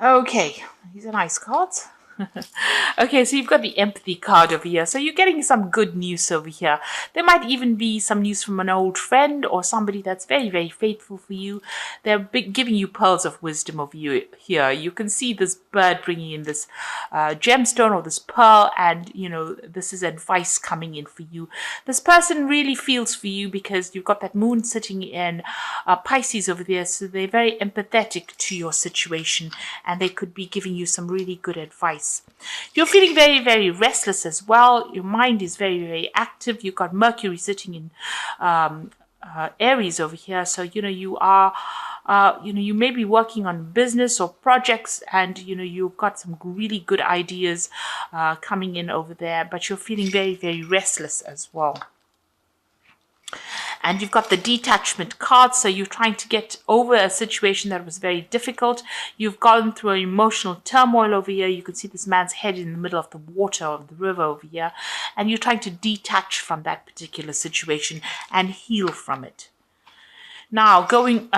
Okay, these are nice cards. Okay, so you've got the empathy card over here. So you're getting some good news over here. There might even be some news from an old friend or somebody that's very, very faithful for you. They're giving you pearls of wisdom over here. You can see this bird bringing in this gemstone or this pearl, and this is advice coming in for you. This person really feels for you because you've got that moon sitting in Pisces over there, so they're very empathetic to your situation, and they could be giving you some really good advice. You're feeling very, very restless as well. Your mind is very, very active. You've got Mercury sitting in Aries over here. So, you are, you may be working on business or projects, and, you've got some really good ideas coming in over there, but you're feeling very, very restless as well. And you've got the detachment card, so you're trying to get over a situation that was very difficult. You've gone through an emotional turmoil over here. You can see this man's head in the middle of the water of the river over here, and you're trying to detach from that particular situation and heal from it. Now, going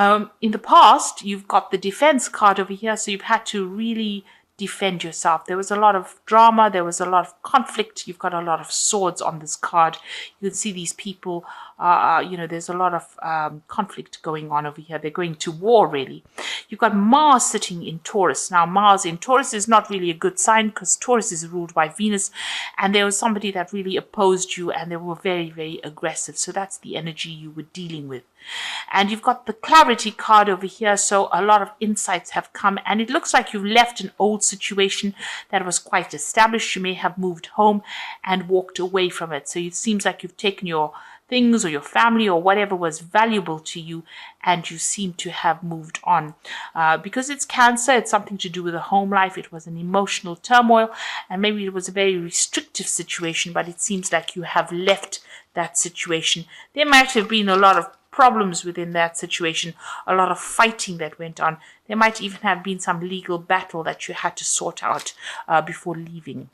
in the past, you've got the defense card over here, so you've had to really defend yourself. There was a lot of drama, there was a lot of conflict. You've got a lot of swords on this card. You can see these people, there's a lot of conflict going on over here. They're going to war, really. You've got Mars sitting in Taurus. Now, Mars in Taurus is not really a good sign because Taurus is ruled by Venus, and there was somebody that really opposed you, and they were very, very aggressive. So that's the energy you were dealing with. And you've got the clarity card over here, so a lot of insights have come, and it looks like you've left an old situation that was quite established. You may have moved home and walked away from it. So it seems like you've taken your things or your family or whatever was valuable to you, and you seem to have moved on. Because it's Cancer, it's something to do with the home life. It was an emotional turmoil, and maybe it was a very restrictive situation, but it seems like you have left that situation. There might have been a lot of problems within that situation, a lot of fighting that went on. There might even have been some legal battle that you had to sort out before leaving.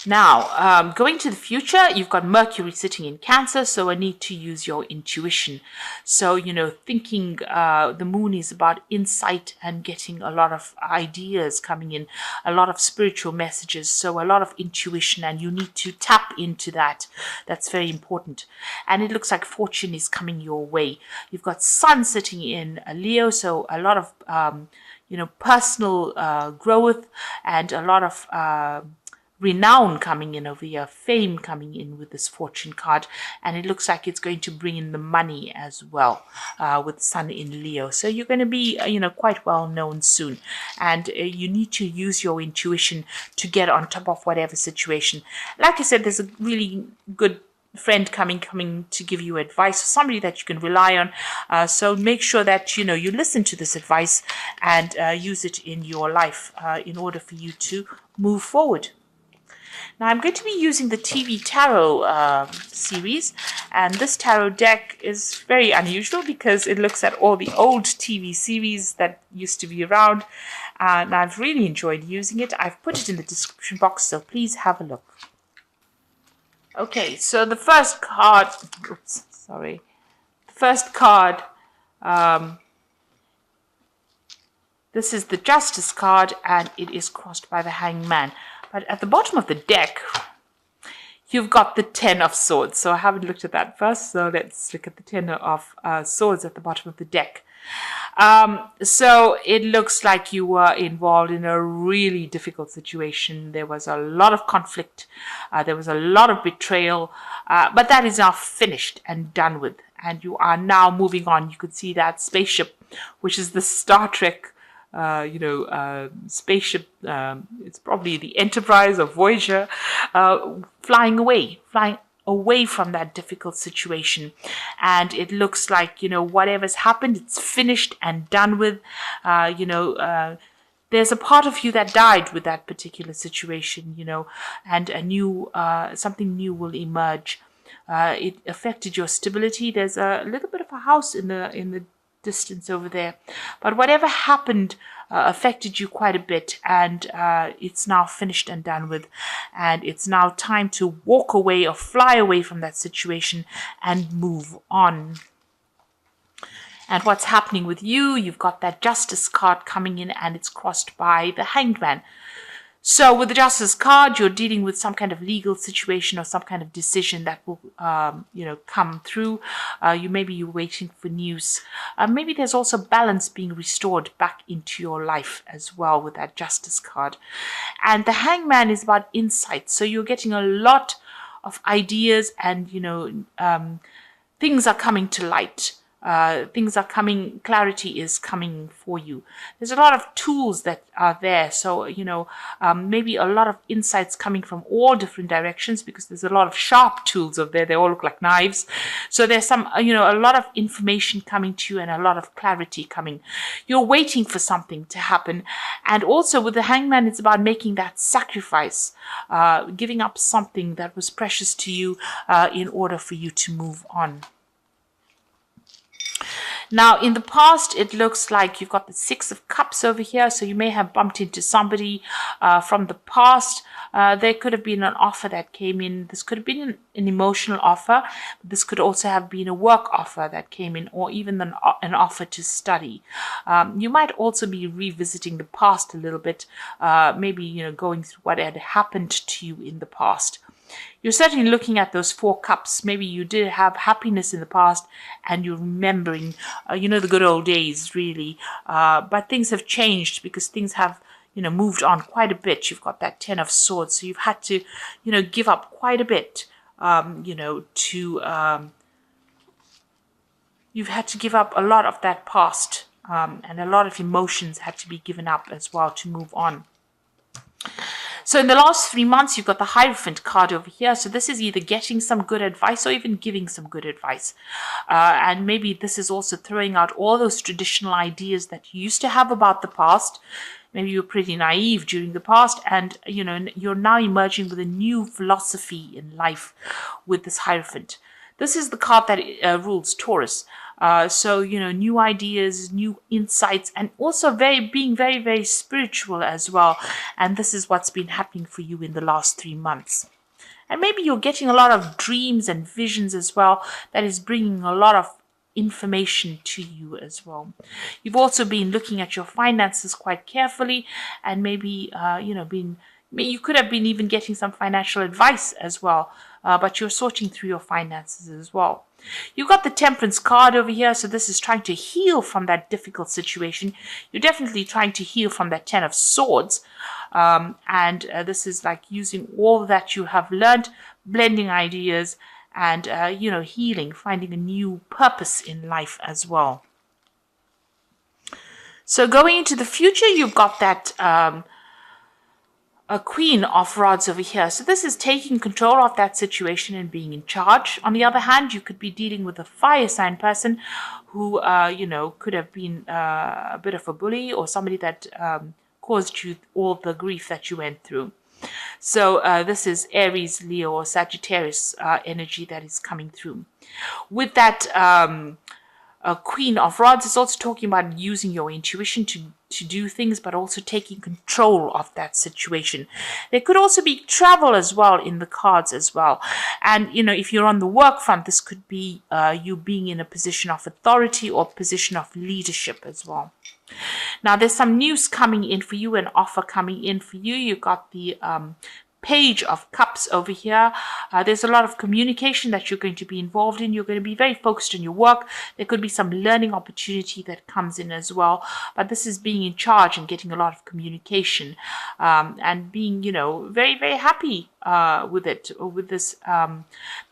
Now, going to the future, you've got Mercury sitting in Cancer, so I need to use your intuition. So, thinking the moon is about insight and getting a lot of ideas coming in, a lot of spiritual messages, so a lot of intuition, and you need to tap into that. That's very important. And it looks like fortune is coming your way. You've got Sun sitting in Leo, so a lot of, personal growth and a lot of renown coming in over here, fame coming in with this fortune card, and it looks like it's going to bring in the money as well with Sun in Leo. So you're going to be quite well known soon, and you need to use your intuition to get on top of whatever situation. Like I said, there's a really good friend coming to give you advice, somebody that you can rely on, so make sure that you listen to this advice and use it in your life in order for you to move forward. Now, I'm going to be using the TV Tarot series, and this tarot deck is very unusual because it looks at all the old TV series that used to be around, and I've really enjoyed using it. I've put it in the description box, so please have a look. Okay, so the first card, this is the Justice card, and it is crossed by the Hanged Man. But at the bottom of the deck, you've got the Ten of Swords. So I haven't looked at that first. So let's look at the Ten of Swords at the bottom of the deck. So it looks like you were involved in a really difficult situation. There was a lot of conflict. There was a lot of betrayal. But that is now finished and done with. And you are now moving on. You could see that spaceship, which is the Star Trek spaceship, it's probably the Enterprise or Voyager, flying away from that difficult situation. And it looks like, whatever's happened, it's finished and done with. There's a part of you that died with that particular situation, and something new will emerge. It affected your stability. There's a little bit of a house in the distance over there, but whatever happened affected you quite a bit, and it's now finished and done with, and it's now time to walk away or fly away from that situation and move on. And what's happening with you? You've got that Justice card coming in, and it's crossed by the Hanged Man. So with the Justice card, you're dealing with some kind of legal situation or some kind of decision that will, come through. Maybe you're waiting for news. Maybe there's also balance being restored back into your life as well with that Justice card. And the Hangman is about insight. So you're getting a lot of ideas, and things are coming to light. Things are coming, clarity is coming for you. There's a lot of tools that are there. So, maybe a lot of insights coming from all different directions, because there's a lot of sharp tools over there. They all look like knives. So there's some, a lot of information coming to you and a lot of clarity coming. You're waiting for something to happen. And also with the Hangman, it's about making that sacrifice, giving up something that was precious to you in order for you to move on. Now, in the past, it looks like you've got the Six of Cups over here. So you may have bumped into somebody from the past. There could have been an offer that came in. This could have been an emotional offer. This could also have been a work offer that came in, or even an offer to study. You might also be revisiting the past a little bit, maybe, going through what had happened to you in the past. You're certainly looking at those 4 cups. Maybe you did have happiness in the past and you're remembering, the good old days, really. But things have changed because things have, moved on quite a bit. You've got that 10 of Swords. So you've had to, give up quite a bit, you've had to give up a lot of that past, and a lot of emotions had to be given up as well to move on. So in the last 3 months, you've got the Hierophant card over here. So this is either getting some good advice or even giving some good advice. And maybe this is also throwing out all those traditional ideas that you used to have about the past. Maybe you were pretty naive during the past, and you're now emerging with a new philosophy in life with this Hierophant. This is the card that rules Taurus. So, new ideas, new insights, and also being very, very spiritual as well. And this is what's been happening for you in the last 3 months. And maybe you're getting a lot of dreams and visions as well. That is bringing a lot of information to you as well. You've also been looking at your finances quite carefully, and maybe, you could have been even getting some financial advice as well. But you're sorting through your finances as well. You've got the Temperance card over here. So this is trying to heal from that difficult situation. You're definitely trying to heal from that 10 of Swords. And this is like using all that you have learned, blending ideas, and, healing, finding a new purpose in life as well. So going into the future, you've got that a Queen of Rods over here. So this is taking control of that situation and being in charge. On the other hand, you could be dealing with a fire sign person who, could have been a bit of a bully, or somebody that caused you all the grief that you went through. So this is Aries, Leo, or Sagittarius energy that is coming through. With that Queen of Rods, it's also talking about using your intuition to do things, but also taking control of that situation. There could also be travel as well in the cards as well. And, if you're on the work front, this could be you being in a position of authority or position of leadership as well. Now, there's some news coming in for you, an offer coming in for you. You've got the Page of Cups over here. There's a lot of communication that you're going to be involved in. You're going to be very focused on your work. There could be some learning opportunity that comes in as well. But this is being in charge and getting a lot of communication, and being, very, very happy with it. With this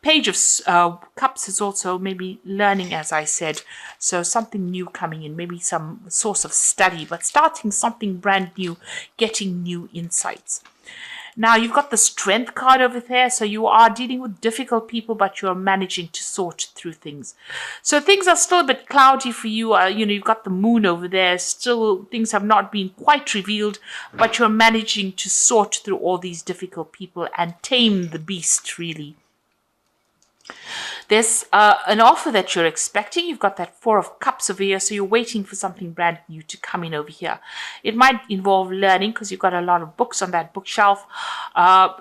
Page of Cups is also maybe learning, as I said. So something new coming in, maybe some source of study, but starting something brand new, getting new insights. Now, you've got the Strength card over there. So you are dealing with difficult people, but you're managing to sort through things. So things are still a bit cloudy for you. You've got the Moon over there. Still, things have not been quite revealed, but you're managing to sort through all these difficult people and tame the beast, really. There's an offer that you're expecting. You've got that Four of Cups over here, so you're waiting for something brand new to come in over here. It might involve learning because you've got a lot of books on that bookshelf.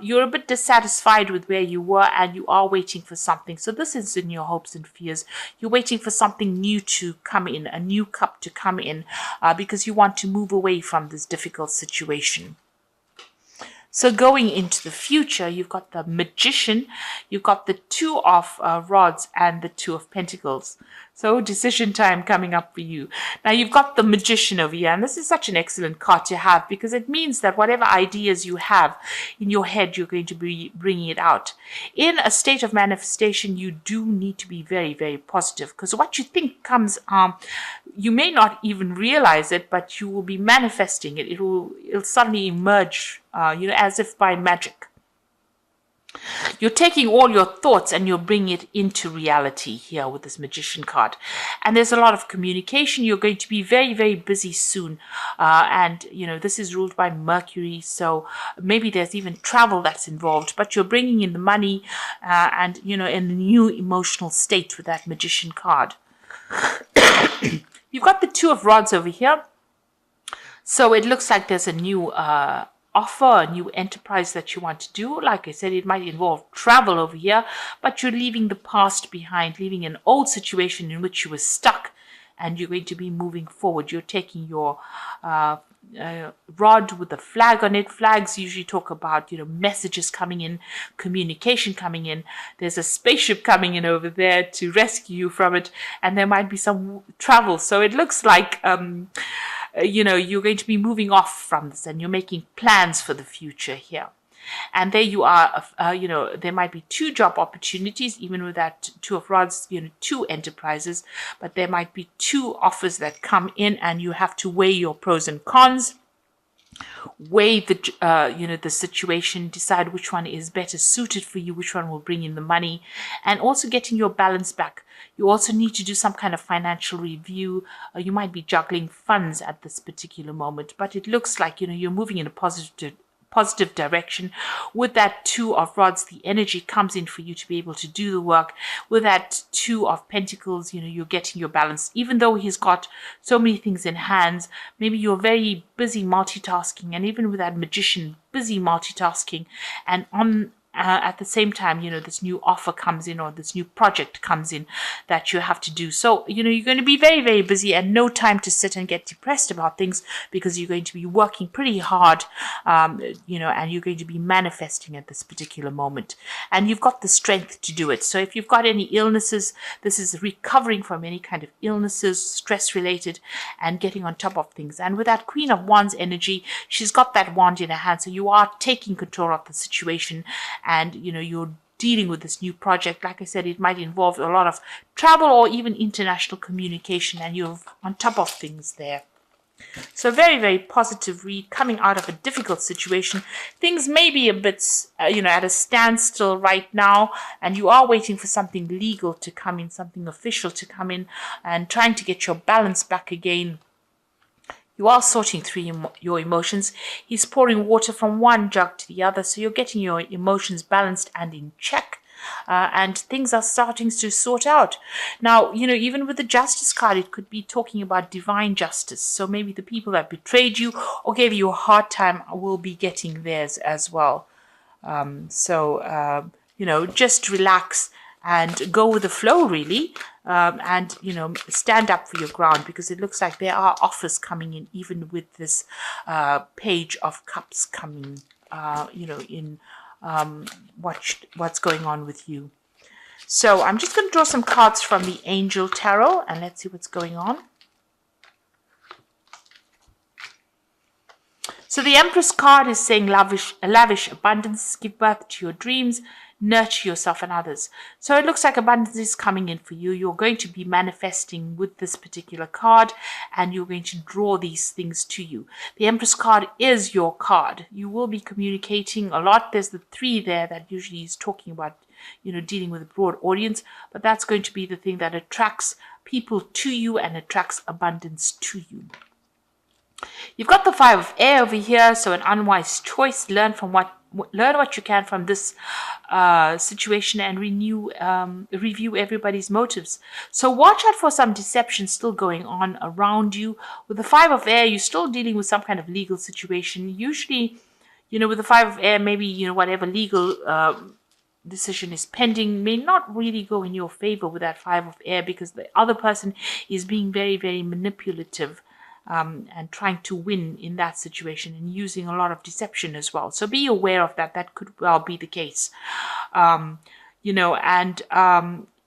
You're a bit dissatisfied with where you were and you are waiting for something. So this is in your hopes and fears. You're waiting for something new to come in, a new cup to come in, because you want to move away from this difficult situation. So going into the future, you've got the Magician, you've got the Two of Rods and the Two of Pentacles. So decision time coming up for you. Now you've got the Magician over here, and this is such an excellent card to have because it means that whatever ideas you have in your head, you're going to be bringing it out. In a state of manifestation, you do need to be very, very positive because what you think comes, you may not even realize it, but you will be manifesting it. It'll suddenly emerge, as if by magic. You're taking all your thoughts and you're bringing it into reality here with this Magician card. And there's a lot of communication. You're going to be very, very busy soon. And this is ruled by Mercury. So maybe there's even travel that's involved. But you're bringing in the money and, in a new emotional state with that Magician card. You've got the Two of Rods over here. So it looks like there's a new offer, a new enterprise that you want to do. Like I said, it might involve travel over here, but you're leaving the past behind, leaving an old situation in which you were stuck, and you're going to be moving forward. You're taking your rod with a flag on it. Flags usually talk about, messages coming in, communication coming in. There's a spaceship coming in over there to rescue you from it, and there might be some travel. So it looks like you're going to be moving off from this and you're making plans for the future here. And there you are, there might be two job opportunities, even with that Two of Rods, two enterprises, but there might be two offers that come in and you have to weigh your pros and cons, weigh the situation, decide which one is better suited for you, which one will bring in the money, and also getting your balance back. You also need to do some kind of financial review. You might be juggling funds at this particular moment, but it looks like, you're moving in a positive direction. With that Two of Rods, the energy comes in for you to be able to do the work. With that Two of Pentacles, you're getting your balance. Even though he's got so many things in hands, maybe you're very busy multitasking, and even with that Magician, busy multitasking, and at the same time, this new offer comes in or this new project comes in that you have to do. So, you're going to be very, very busy and no time to sit and get depressed about things because you're going to be working pretty hard, and you're going to be manifesting at this particular moment. And you've got the strength to do it. So if you've got any illnesses, this is recovering from any kind of illnesses, stress related, and getting on top of things. And with that Queen of Wands energy, she's got that wand in her hand. So you are taking control of the situation. And, you're dealing with this new project. Like I said, it might involve a lot of travel or even international communication, and you're on top of things there. So very, very positive read coming out of a difficult situation. Things may be a bit, at a standstill right now, and you are waiting for something legal to come in, something official to come in, and trying to get your balance back again. You are sorting through your emotions. He's pouring water from one jug to the other, so you're getting your emotions balanced and in check. And things are starting to sort out. Now, even with the Justice card, it could be talking about divine justice. So maybe the people that betrayed you or gave you a hard time will be getting theirs as well. Just relax and go with the flow, really. And stand up for your ground, because it looks like there are offers coming in, even with this Page of Cups coming, in what's going on with you. So I'm just going to draw some cards from the Angel Tarot, and let's see what's going on. So the Empress card is saying lavish abundance, give birth to your dreams, nurture yourself and others. So it looks like abundance is coming in for you. You're going to be manifesting with this particular card, and you're going to draw these things to you. The Empress card is your card. You will be communicating a lot. There's the 3 there that usually is talking about, dealing with a broad audience, but that's going to be the thing that attracts people to you and attracts abundance to you. You've got the 5 of Air over here, so an unwise choice. Learn from what learn what you can from this situation and review everybody's motives. So watch out for some deception still going on around you. With the Five of Air, you're still dealing with some kind of legal situation. Usually, with the Five of Air, maybe, whatever legal decision is pending may not really go in your favor with that Five of Air, because the other person is being very, very manipulative, and trying to win in that situation and using a lot of deception as well. So be aware of that. That could well be the case. And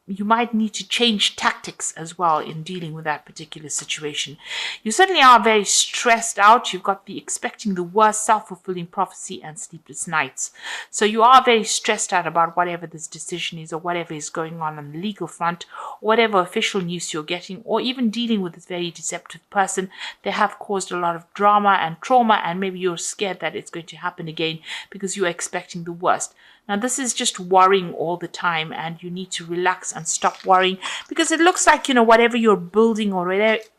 you might need to change tactics as well in dealing with that particular situation. You certainly are very stressed out. You've got the expecting the worst, self-fulfilling prophecy, and sleepless nights. So you are very stressed out about whatever this decision is, or whatever is going on the legal front, or whatever official news you're getting, or even dealing with this very deceptive person. They have caused a lot of drama and trauma, and maybe you're scared that it's going to happen again because you're expecting the worst. Now, this is just worrying all the time, and you need to relax and stop worrying, because it looks like, whatever you're building or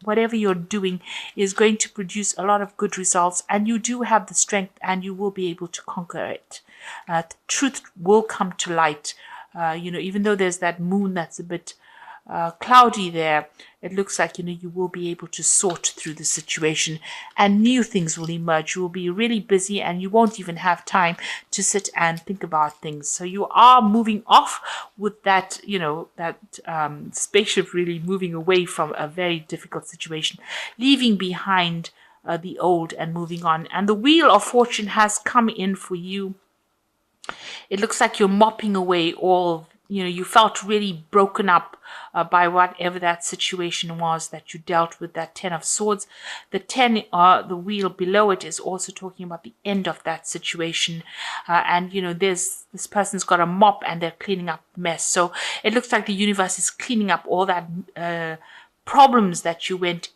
whatever you're doing is going to produce a lot of good results, and you do have the strength, and you will be able to conquer it. The truth will come to light. Even though there's that moon that's a bit cloudy there, it looks like, you will be able to sort through the situation, and new things will emerge. You will be really busy, and you won't even have time to sit and think about things. So you are moving off with that, spaceship really moving away from a very difficult situation, leaving behind the old and moving on. And the Wheel of Fortune has come in for you. It looks like you're mopping away all, you felt really broken up by whatever that situation was that you dealt with, that 10 of Swords. The 10, the wheel below it, is also talking about the end of that situation. And, this person's got a mop and they're cleaning up the mess. So it looks like the universe is cleaning up all that problems that you went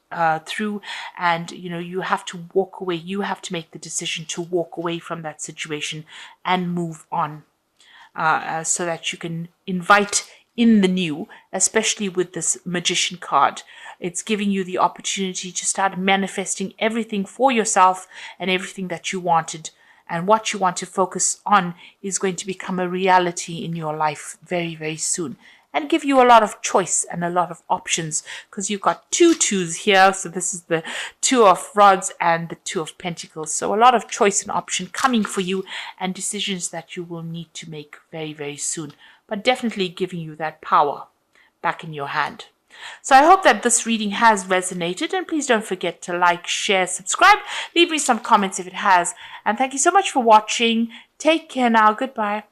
through, and you have to walk away. You have to make the decision to walk away from that situation and move on, so that you can invite in the new, especially with this Magician card. It's giving you the opportunity to start manifesting everything for yourself and everything that you wanted. And what you want to focus on is going to become a reality in your life very, very soon, and give you a lot of choice and a lot of options, because you've got 2 2s here. So this is the 2 of Rods and the 2 of Pentacles. So a lot of choice and option coming for you, and decisions that you will need to make very, very soon, but definitely giving you that power back in your hand. So I hope that this reading has resonated, and please don't forget to like, share, subscribe, leave me some comments if it has. And thank you so much for watching. Take care now. Goodbye.